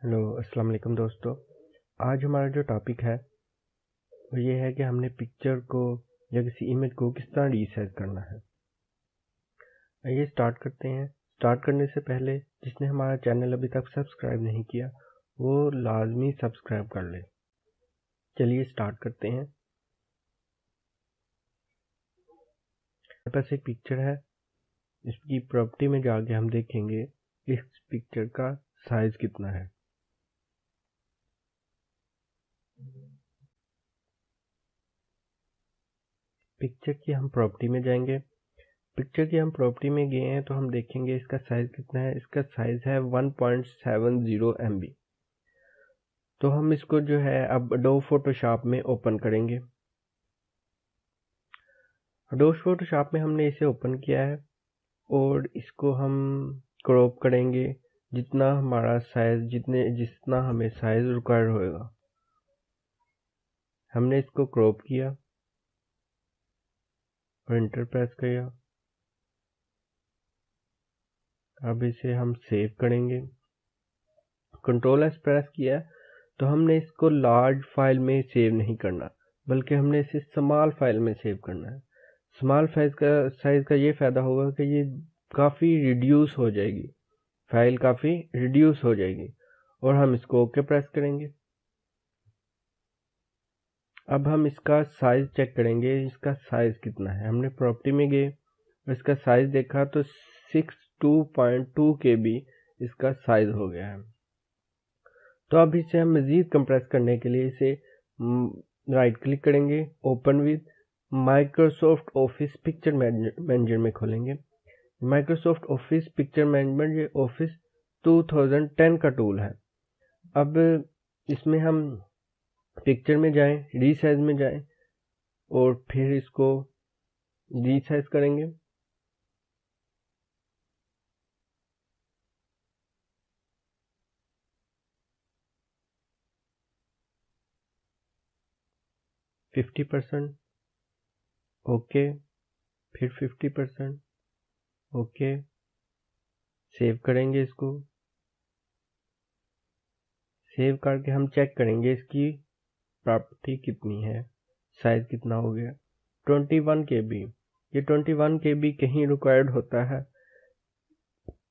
Hello अस्सलाम वालेकुम दोस्तों। आज हमारा जो टॉपिक है वो ये है कि हमने पिक्चर को या किसी इमेज को किस तरह रीसाइज करना है। आइए स्टार्ट करते हैं। स्टार्ट करने से पहले जिसने हमारा चैनल अभी तक सब्सक्राइब नहीं किया वो लाजमी सब्सक्राइब कर ले। चलिए स्टार्ट करते हैं। मेरे पास एक पिक्चर है, इसकी प्रॉपर्टी में जाके हम देखेंगे इस पिक्चर का साइज कितना है। पिक्चर की हम प्रॉपर्टी में जाएंगे। पिक्चर की हम प्रॉपर्टी में गए हैं तो हम देखेंगे इसका साइज कितना है। इसका साइज है 1.70 MB। तो हम इसको जो है अब एडोब फोटोशॉप में ओपन करेंगे। एडोब फोटोशॉप में हमने इसे ओपन किया है और इसको हम क्रॉप करेंगे जितना हमारा साइज जितना हमें साइज रिक्वायर होएगा। हमने इसको क्रॉप किया और एंटर प्रेस किया। अब इसे हम सेव करेंगे। कंट्रोल एस प्रेस किया तो हमने इसको लार्ज फाइल में सेव नहीं करना बल्कि हमने इसे स्मॉल फाइल में सेव करना है। स्मॉल साइज का ये फ़ायदा होगा कि ये काफ़ी रिड्यूस हो जाएगी, फाइल काफ़ी रिड्यूस हो जाएगी। और हम इसको ओके प्रेस करेंगे। अब हम इसका साइज चेक करेंगे, इसका साइज कितना है। हमने प्रॉपर्टी में गए और इसका साइज देखा तो 62.2 KB इसका साइज हो गया है। तो अब इसे हम मज़ीद कंप्रेस करने के लिए इसे राइट क्लिक करेंगे, open with Microsoft office picture manager में खोलेंगे। माइक्रोसॉफ्ट ऑफिस पिक्चर मैनेजमेंट ये ऑफिस 2010 का टूल है। अब इसमें हम पिक्चर में जाएं, रीसाइज में जाएं और फिर इसको रीसाइज करेंगे। %50 ओके, फिर 50% ओके। सेव करेंगे इसको। सेव करके हम चेक करेंगे इसकी प्रॉपर्टी कितनी है, साइज कितना हो गया। 21 KB। ये 21 KB कहीं रिक्वायर्ड होता है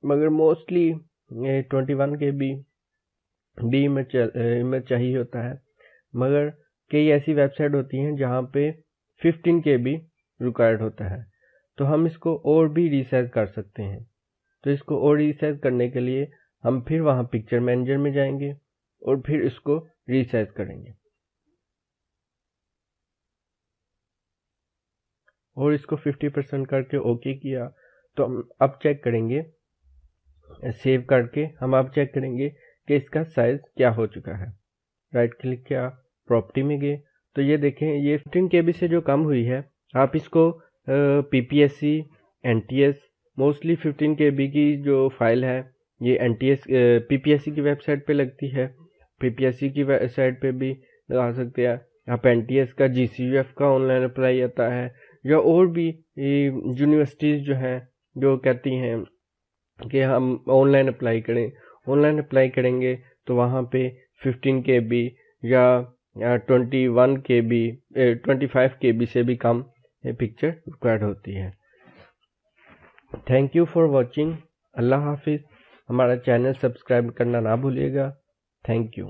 मगर मोस्टली ये 21 KB भी इमेज चाहिए होता है। मगर कई ऐसी वेबसाइट होती हैं जहाँ पे 15 KB रिक्वायर्ड होता है। तो हम इसको और भी रीसाइज कर सकते हैं। तो इसको और रीसाइज करने के लिए हम फिर वहाँ पिक्चर मैनेजर में जाएंगे और फिर इसको रीसाइज करेंगे और इसको 50% करके ओके किया। तो हम अब चेक करेंगे, सेव करके हम अब चेक करेंगे कि इसका साइज क्या हो चुका है। राइट क्लिक किया, प्रॉपर्टी में गए तो ये देखें ये 15 KB से जो कम हुई है। आप इसको PPSC NTS मोस्टली 15 KB की जो फाइल है ये NTS PPSC की वेबसाइट पे लगती है। PPSC की वेबसाइट पे भी लगा सकते हैं आप। NTS का GCUF का ऑनलाइन अप्लाई आता है या और भी यूनिवर्सिटीज़ जो हैं जो कहती हैं कि हम ऑनलाइन अप्लाई करें। ऑनलाइन अप्लाई करेंगे तो वहाँ पे 15 KB या 21 KB 25 KB से भी कम पिक्चर रिक्वायर्ड होती है। Thank you for watching. अल्लाह हाफिज़। हमारा चैनल सब्सक्राइब करना ना भूलिएगा। Thank you.